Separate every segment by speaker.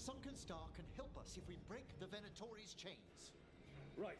Speaker 1: sunken star can help us if we break the Venatori's chains.
Speaker 2: Right.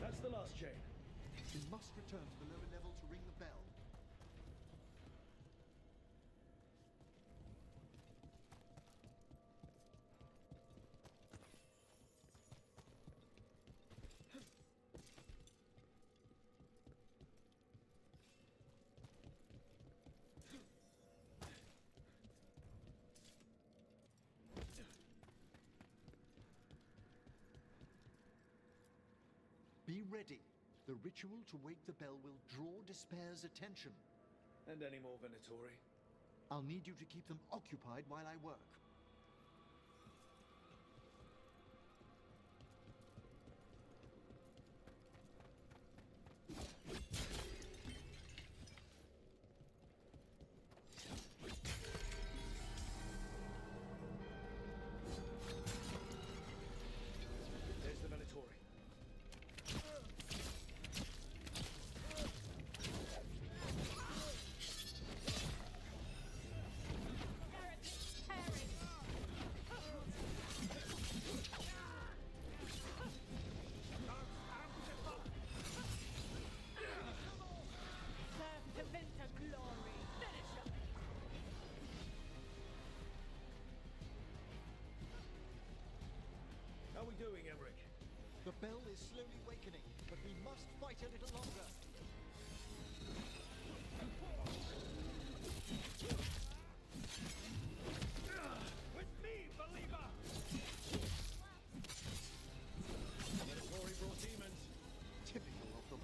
Speaker 2: That's the last chain.
Speaker 1: We must return to the lower level to ring the bell. Be ready. The ritual to wake the bell will draw Despair's attention.
Speaker 2: And any more Venatori?
Speaker 1: I'll need you to keep them occupied while I work.
Speaker 2: There's the Venatori. How are we doing, Emmerich?
Speaker 1: The bell is slowly wakening, but we must fight a little longer.
Speaker 2: With me, believer! Venatori brought demons.
Speaker 1: Typical of them.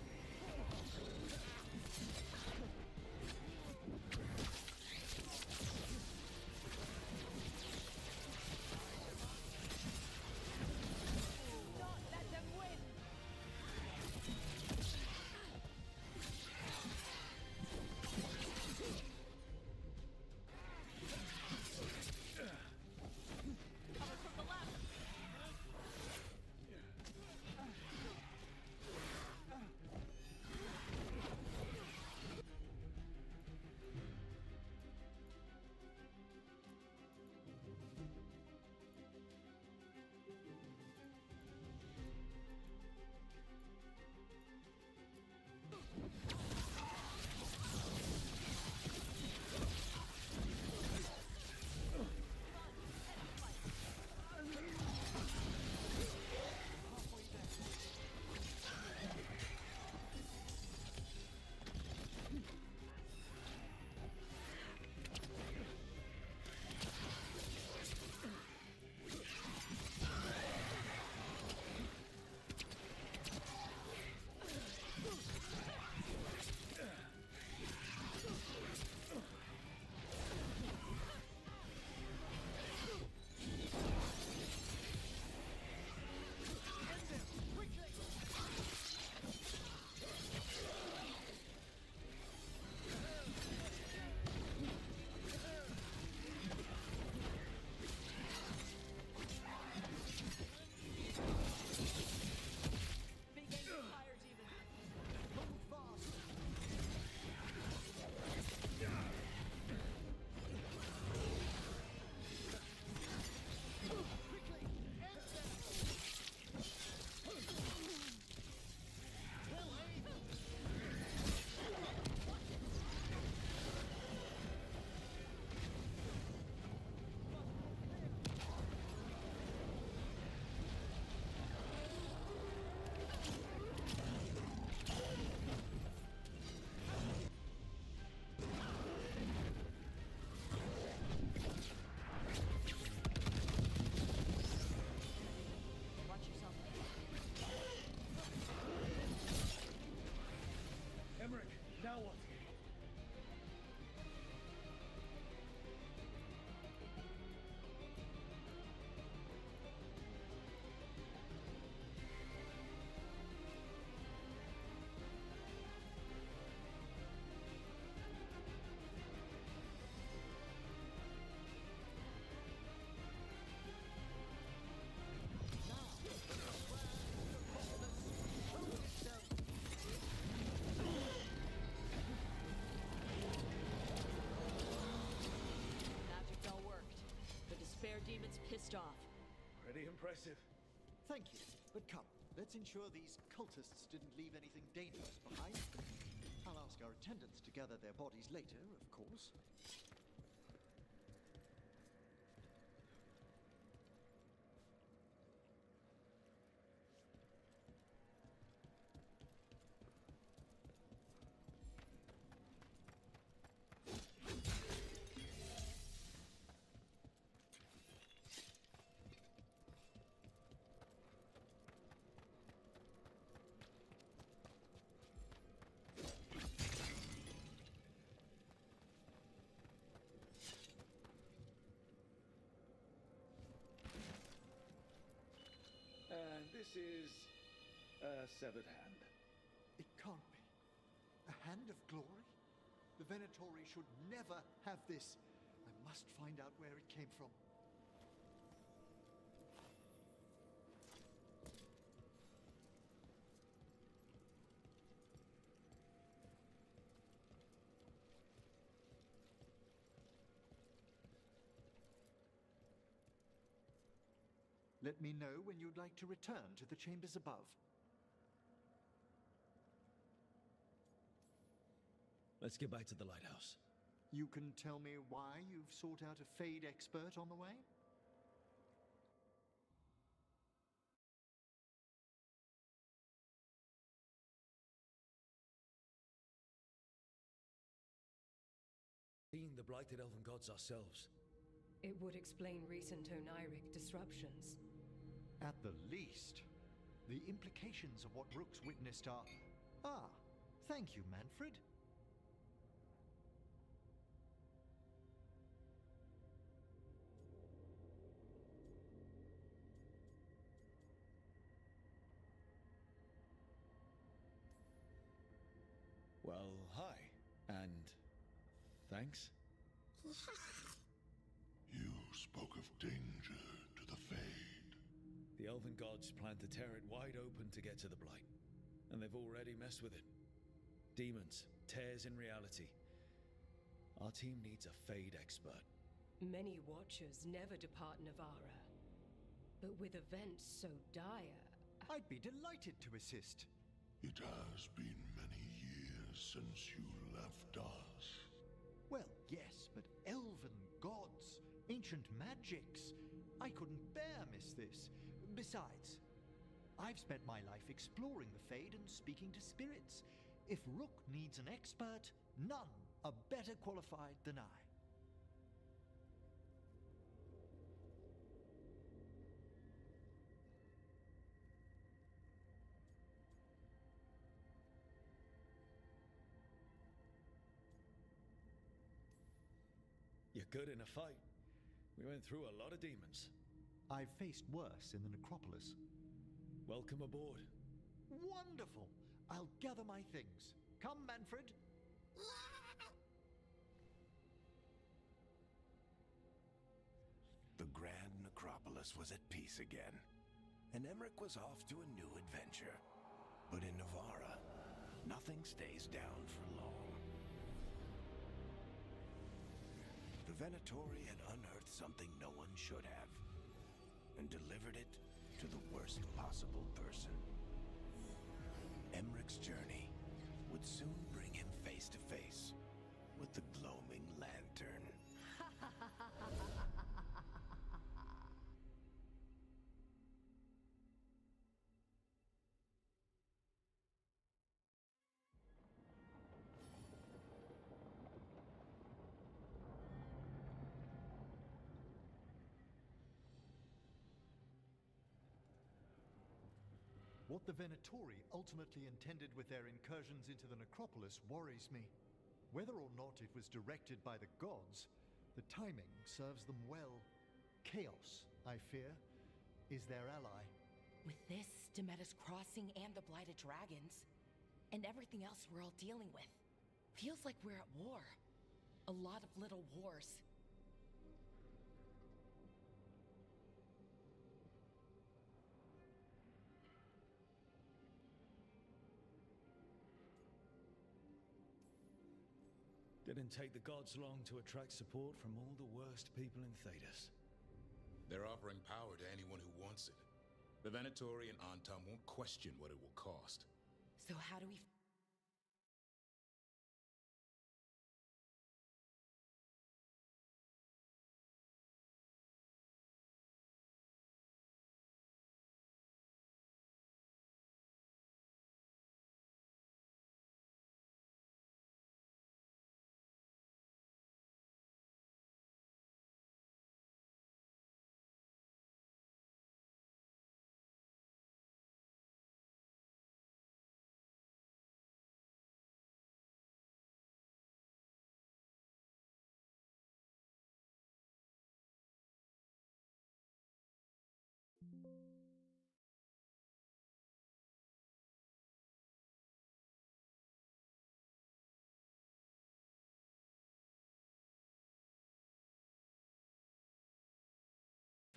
Speaker 3: off.
Speaker 2: Pretty impressive.
Speaker 1: Thank you. But come, let's ensure these cultists didn't leave anything dangerous behind. I'll ask our attendants to gather their bodies later, of course.
Speaker 2: This is a severed hand.
Speaker 1: It can't be. A hand of glory? The Venatori should never have this. I must find out where it came from. Let me know when you'd like to return to the chambers above.
Speaker 2: Let's get back to the lighthouse.
Speaker 1: You can tell me why you've sought out a Fade expert on the way?
Speaker 2: Seeing the blighted elven gods ourselves.
Speaker 3: It would explain recent oniric disruptions.
Speaker 1: At the least. The implications of what Rook's witnessed are... Ah, thank you, Manfred.
Speaker 2: Well, hi. And thanks.
Speaker 4: You spoke of danger to the Fade.
Speaker 2: The elven gods plan to tear it wide open to get to the Blight. And they've already messed with it. Demons, tears in reality. Our team needs a Fade expert.
Speaker 3: Many Watchers never depart Navara. But with events so dire...
Speaker 1: I'd be delighted to assist.
Speaker 4: It has been many years since you left us.
Speaker 1: Well, yes, but elven gods, ancient magics. I couldn't bear miss this. Besides, I've spent my life exploring the Fade and speaking to spirits. If Rook needs an expert, none are better qualified than I.
Speaker 2: You're good in a fight. We went through a lot of demons.
Speaker 1: I've faced worse in the necropolis.
Speaker 2: Welcome aboard.
Speaker 1: Wonderful! I'll gather my things. Come, Manfred.
Speaker 5: The Grand Necropolis was at peace again, and Emmerich was off to a new adventure. But in Navara, nothing stays down for long. The Venatori had unearthed something no one should have, and delivered it to the worst possible person. Emmerich's journey would soon bring him face to face with the gloaming lantern.
Speaker 1: What the Venatori ultimately intended with their incursions into the necropolis worries me. Whether or not it was directed by the gods, the timing serves them well. Chaos, I fear, is their ally.
Speaker 6: With this, Demeter's Crossing and the Blighted Dragons, and everything else we're all dealing with, feels like we're at war. A lot of little wars.
Speaker 2: Didn't take the gods long to attract support from all the worst people in Thedas.
Speaker 7: They're offering power to anyone who wants it. The Venatori and Antam won't question what it will cost.
Speaker 6: So how do we...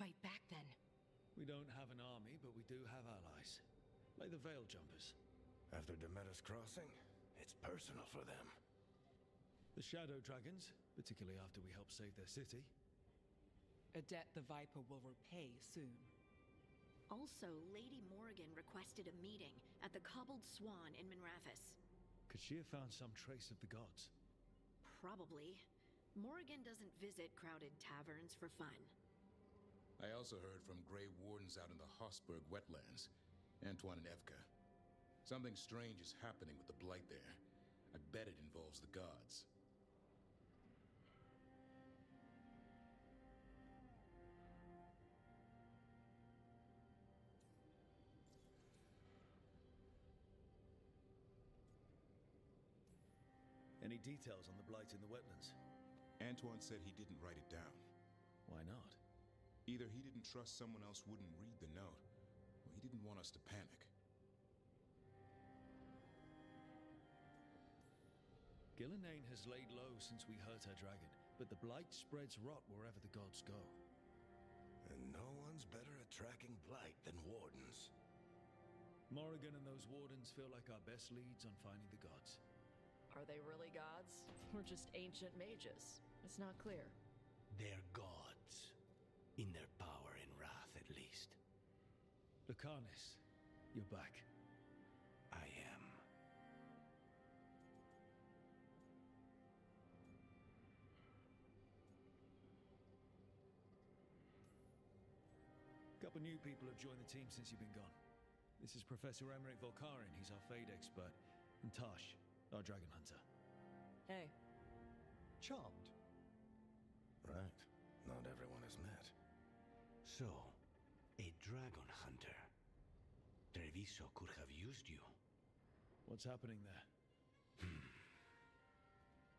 Speaker 6: Fight back then?
Speaker 2: We don't have an army, but we do have allies. Like the Veil Jumpers.
Speaker 5: After Demeter's crossing, it's personal for them.
Speaker 2: The Shadow Dragons, particularly after we helped save their city.
Speaker 8: A debt the Viper will repay soon.
Speaker 9: Also, Lady Morrigan requested a meeting at the Cobbled Swan in Minrathous.
Speaker 2: Could she have found some trace of the gods?
Speaker 9: Probably. Morrigan doesn't visit crowded taverns for fun.
Speaker 7: I also heard from Grey Wardens out in the Hossberg wetlands, Antoine and Evka. Something strange is happening with the Blight there. I bet it involves the gods.
Speaker 2: Any details on the Blight in the wetlands?
Speaker 7: Antoine said he didn't write it down.
Speaker 2: Why not?
Speaker 7: Either he didn't trust someone else wouldn't read the note, or he didn't want us to panic.
Speaker 2: Gillenane has laid low since we hurt her dragon, but the Blight spreads rot wherever the gods go.
Speaker 5: And no one's better at tracking Blight than Wardens.
Speaker 2: Morrigan and those Wardens feel like our best leads on finding the gods.
Speaker 10: Are they really gods? Or just ancient mages? It's not clear.
Speaker 11: They're gods. In their power and wrath, at least.
Speaker 2: Lucanis, you're back.
Speaker 11: I am.
Speaker 2: Couple new people have joined the team since you've been gone. This is Professor Emmerich Volkarin, he's our Fade expert. And Tosh, our Dragon Hunter.
Speaker 10: Hey.
Speaker 1: Charmed.
Speaker 5: Right. Not everyone is met.
Speaker 11: So, a dragon hunter. Treviso could have used you.
Speaker 2: What's happening there?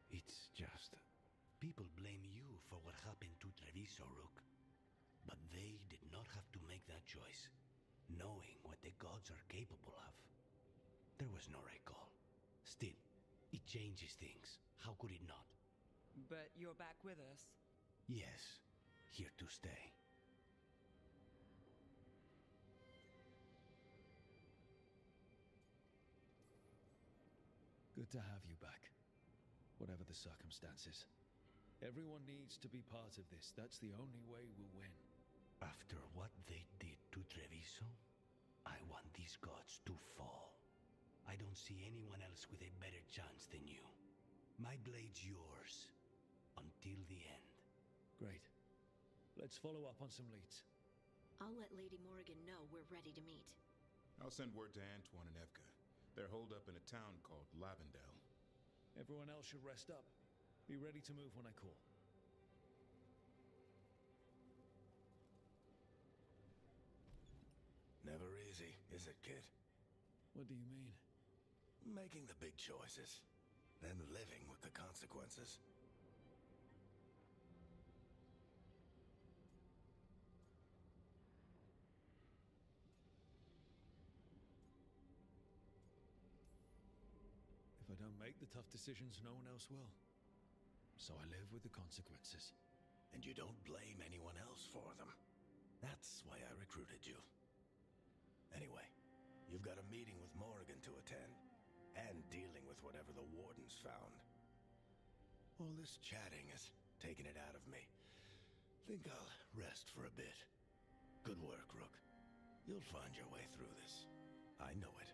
Speaker 11: It's just... people blame you for what happened to Treviso, Rook. But they did not have to make that choice, knowing what the gods are capable of. There was no recall. Still, it changes things. How could it not?
Speaker 8: But you're back with us.
Speaker 11: Yes, here to stay.
Speaker 2: Good to have you back. Whatever the circumstances. Everyone needs to be part of this. That's the only way we'll win.
Speaker 11: After what they did to Treviso, I want these gods to fall. I don't see anyone else with a better chance than you. My blade's yours. Until the end.
Speaker 2: Great. Let's follow up on some leads.
Speaker 9: I'll let Lady Morrigan know we're ready to meet.
Speaker 7: I'll send word to Antoine and Evka. They're holed up in a town called Lavendale.
Speaker 2: Everyone else should rest up. Be ready to move when I call.
Speaker 5: Never easy, is it, kid?
Speaker 2: What do you mean?
Speaker 5: Making the big choices, then living with the consequences.
Speaker 2: If I don't make the tough decisions, no one else will. So I live with the consequences.
Speaker 5: And you don't blame anyone else for them. That's why I recruited you. Anyway, you've got a meeting with Morrigan to attend, and dealing with whatever the Wardens found. All this chatting is taking it out of me. think I'll rest for a bit. Good work, Rook. You'll find your way through this. I know it.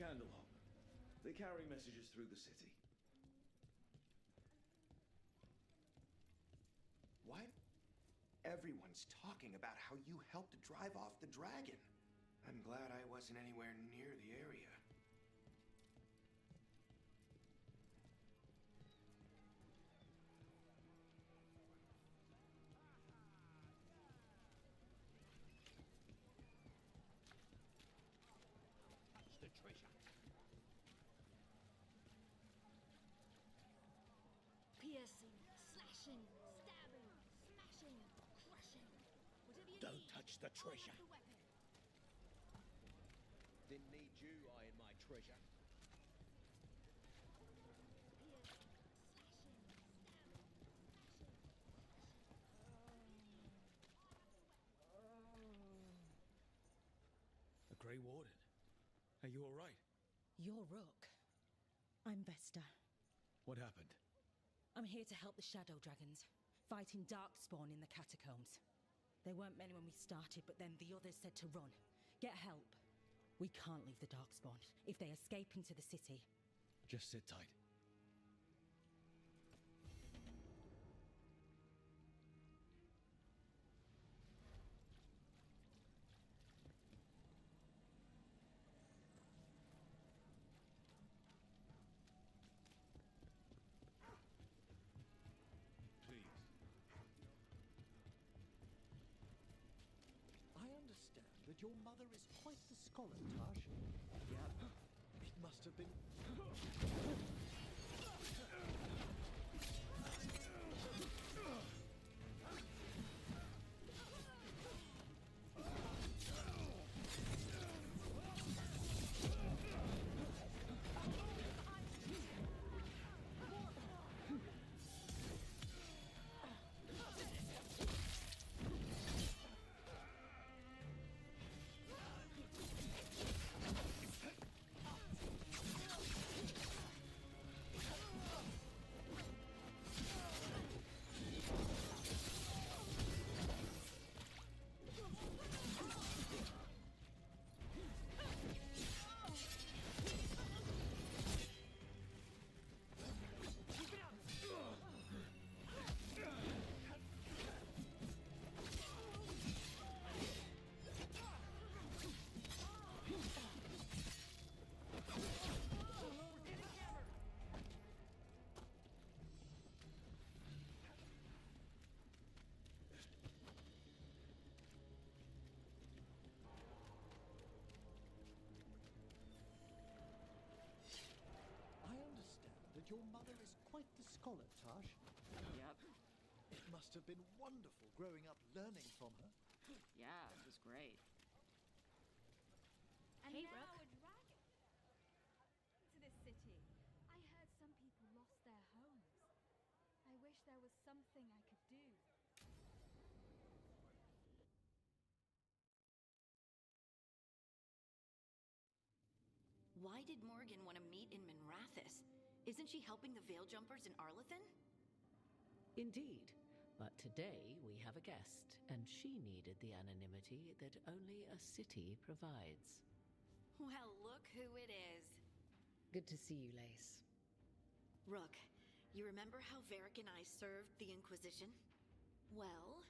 Speaker 2: Candlehop. They carry messages through the city.
Speaker 12: What? Everyone's talking about how you helped drive off the dragon. I'm glad I wasn't anywhere near the area.
Speaker 11: The treasure.
Speaker 9: Piercing, slashing, stabbing, smashing, crushing. Whatever you
Speaker 11: Don't
Speaker 9: need.
Speaker 11: touch the treasure.
Speaker 9: Hold up the weapon.
Speaker 11: Didn't need you eyeing my treasure.
Speaker 9: Piercing, slashing, stabbing,
Speaker 2: A Grey Warden. Are you all right?
Speaker 6: You're Rook. I'm Vesta.
Speaker 2: What happened?
Speaker 6: I'm here to help the Shadow Dragons, fighting Darkspawn in the catacombs. There weren't many when we started, but then the others said to run. Get help. We can't leave the Darkspawn if they escape into the city.
Speaker 2: Just sit tight.
Speaker 1: I understand that your mother is quite the scholar, Tash. Yeah, it must have been... Your mother is quite the scholar, Tash.
Speaker 10: Yep.
Speaker 1: It must have been wonderful growing up learning from her.
Speaker 10: Yeah, it was great.
Speaker 9: And
Speaker 10: Hey,
Speaker 9: now
Speaker 10: Rook.
Speaker 9: a dragon into this city. I heard some people lost their homes. I wish there was something I could do.
Speaker 13: Why did Morgan want to meet in Minrathous? Isn't she helping the Veil Jumpers in Arlathan?
Speaker 14: Indeed. But today we have a guest, and she needed the anonymity that only a city provides.
Speaker 13: Well, look who it is.
Speaker 14: Good to see you, Lace.
Speaker 13: Rook, you remember how Varric and I served the Inquisition? Well,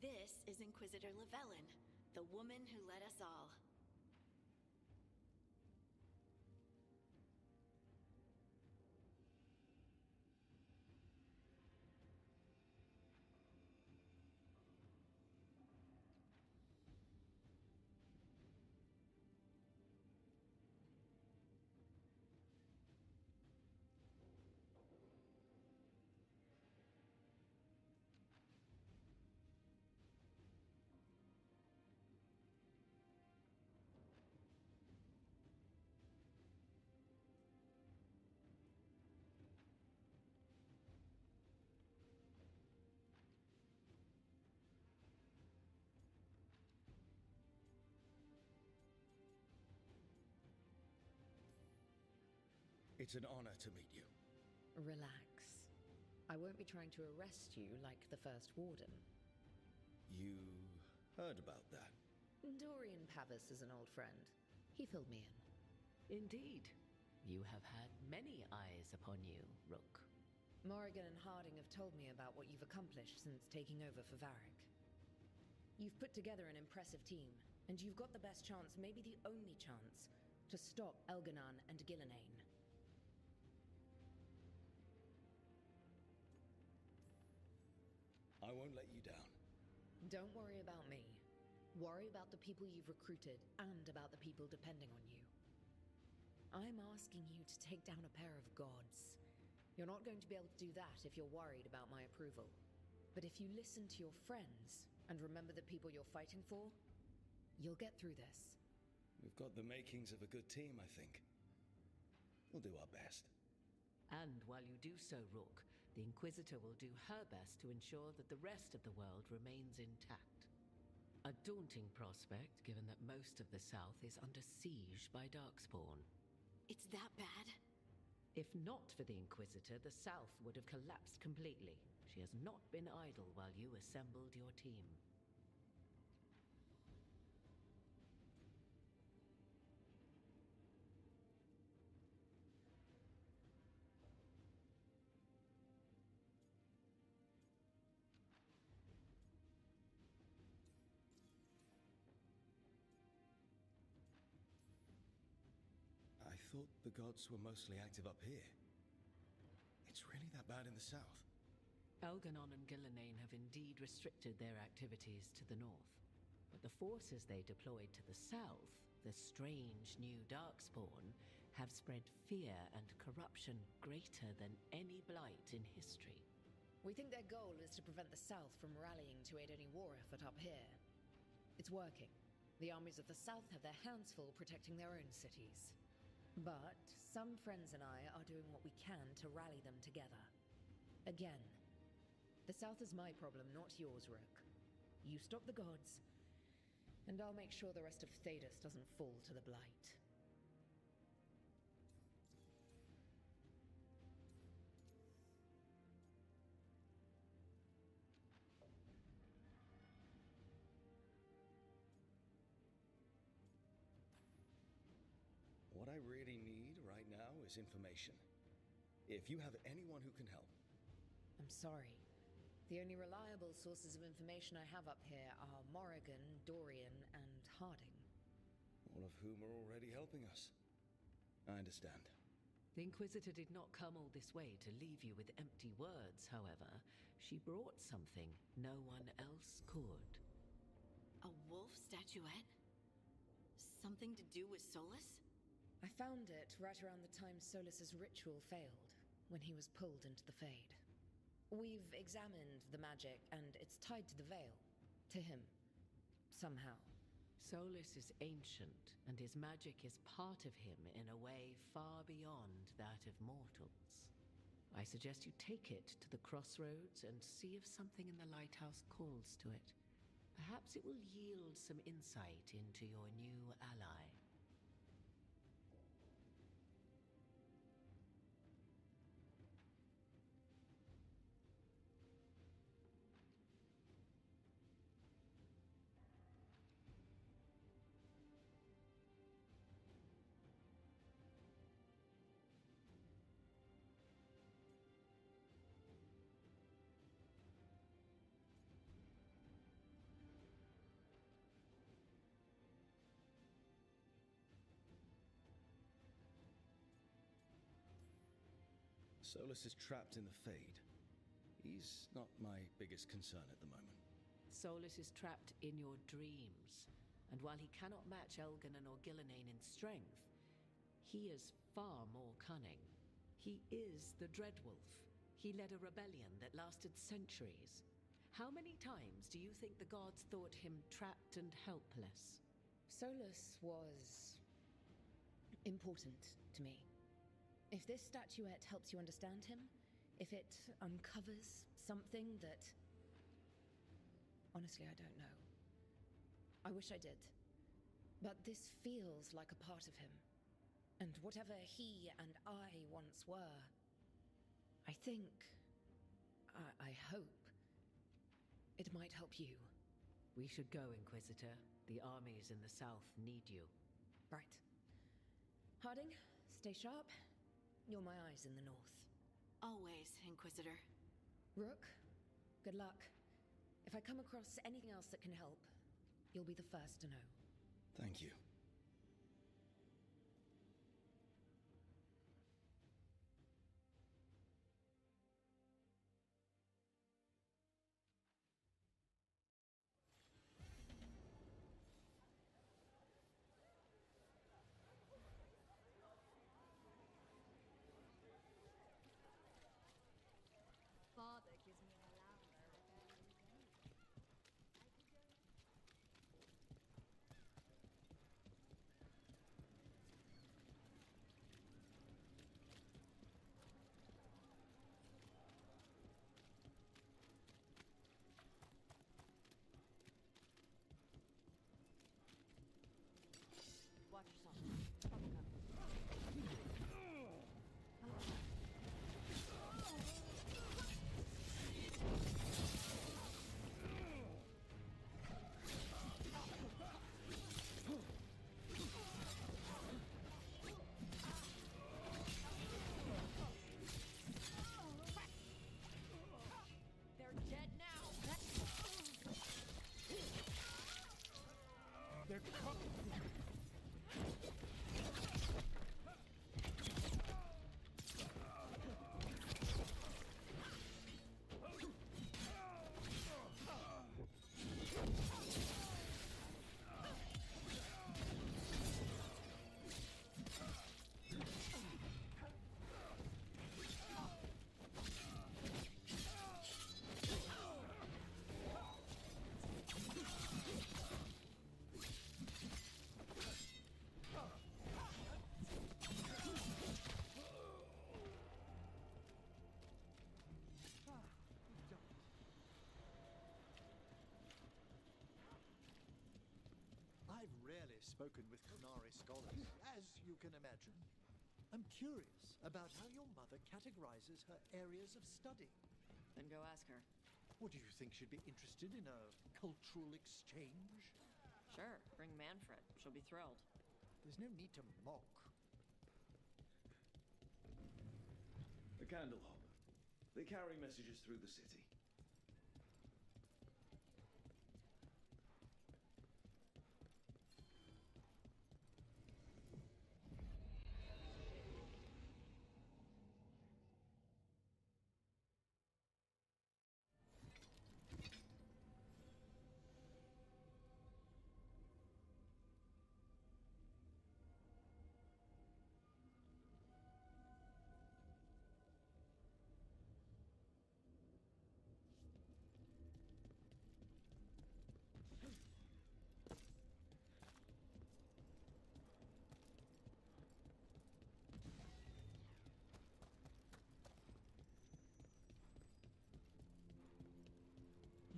Speaker 13: this is Inquisitor Llewellyn, the woman who led us all.
Speaker 2: It's an honor to meet you.
Speaker 14: Relax. I won't be trying to arrest you like the first warden.
Speaker 2: You heard about that?
Speaker 14: Dorian Pavis is an old friend. He filled me in. Indeed. You have had many eyes upon you, Rook.
Speaker 15: Morrigan and Harding have told me about what you've accomplished since taking over for Varric. You've put together an impressive team, and you've got the best chance, maybe the only chance, to stop Elganon and Gillenane.
Speaker 2: I won't let you down.
Speaker 15: Don't worry about me. Worry about the people you've recruited and about the people depending on you. I'm asking you to take down a pair of gods. You're not going to be able to do that if you're worried about my approval. But if you listen to your friends and remember the people you're fighting for, you'll get through this.
Speaker 2: We've got the makings of a good team, I think. We'll do our best.
Speaker 14: And while you do so, Rook, the Inquisitor will do her best to ensure that the rest of the world remains intact. A daunting prospect, given that most of the South is under siege by Darkspawn.
Speaker 13: It's that bad?
Speaker 14: If not for the Inquisitor, the South would have collapsed completely. She has not been idle while you assembled your team.
Speaker 2: I thought the gods were mostly active up here. It's really that bad in the south?
Speaker 14: Elganon and Gillenane have indeed restricted their activities to the north. But the forces they deployed to the south, the strange new Darkspawn, have spread fear and corruption greater than any blight in history.
Speaker 15: We think their goal is to prevent the South from rallying to aid any war effort up here. It's working. The armies of the South have their hands full protecting their own cities. But some friends and I are doing what we can to rally them together. Again, the South is my problem, not yours, Rook. You stop the gods, and I'll make sure the rest of Thedas doesn't fall to the Blight.
Speaker 2: What I really need right now is information. If you have anyone who can help.
Speaker 15: I'm sorry. The only reliable sources of information I have up here are Morrigan, Dorian, and Harding.
Speaker 2: All of whom are already helping us. I understand.
Speaker 14: The Inquisitor did not come all this way to leave you with empty words, however. She brought something no one else could.
Speaker 13: A wolf statuette? Something to do with Solus?
Speaker 15: I found it right around the time Solus's ritual failed, when he was pulled into the Fade. We've examined the magic, and it's tied to the Veil. To him. Somehow.
Speaker 14: Solus is ancient, and his magic is part of him in a way far beyond that of mortals. I suggest you take it to the crossroads and see if something in the lighthouse calls to it. Perhaps it will yield some insight into your new ally.
Speaker 2: Solus is trapped in the Fade. He's not my biggest concern at the moment.
Speaker 14: Solus is trapped in your dreams, and while he cannot match Elganon or Gillenane in strength, he is far more cunning. He is the Dreadwolf. He led a rebellion that lasted centuries. How many times do you think the gods thought him trapped and helpless?
Speaker 15: Solus was important to me. If this statuette helps you understand him, if it uncovers something that... Honestly, I don't know. I wish I did. But this feels like a part of him. And whatever he and I once were, I think... I hope... it might help you.
Speaker 14: We should go, Inquisitor. The armies in the south need you.
Speaker 15: Right. Harding, stay sharp. You're my eyes in the north.
Speaker 13: Always, Inquisitor.
Speaker 15: Rook, good luck. If I come across anything else that can help, you'll be the first to know.
Speaker 2: Thank you.
Speaker 9: Father gives me an allowance for fair use anyway.
Speaker 10: Watch yourself. Trouble coming.
Speaker 3: They're dead now.
Speaker 16: They're coming.
Speaker 1: I've rarely spoken with Qunari scholars, as you can imagine. I'm curious about how your mother categorizes her areas of study.
Speaker 10: Then go ask her.
Speaker 1: What, do you think she'd be interested in a cultural exchange?
Speaker 10: Sure, bring Manfred. She'll be thrilled.
Speaker 1: There's no need to mock.
Speaker 2: A candle hop. They carry messages through the city.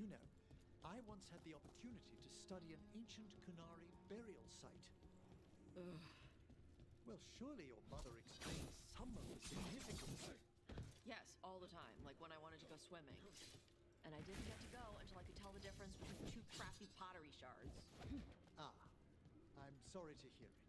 Speaker 1: You know, I once had the opportunity to study an ancient Qunari burial site.
Speaker 10: Ugh.
Speaker 1: Well, surely your mother explains some of the significance.
Speaker 10: Yes, all the time, like when I wanted to go swimming. And I didn't get to go until I could tell the difference between two crappy pottery shards.
Speaker 1: Ah, I'm sorry to hear it.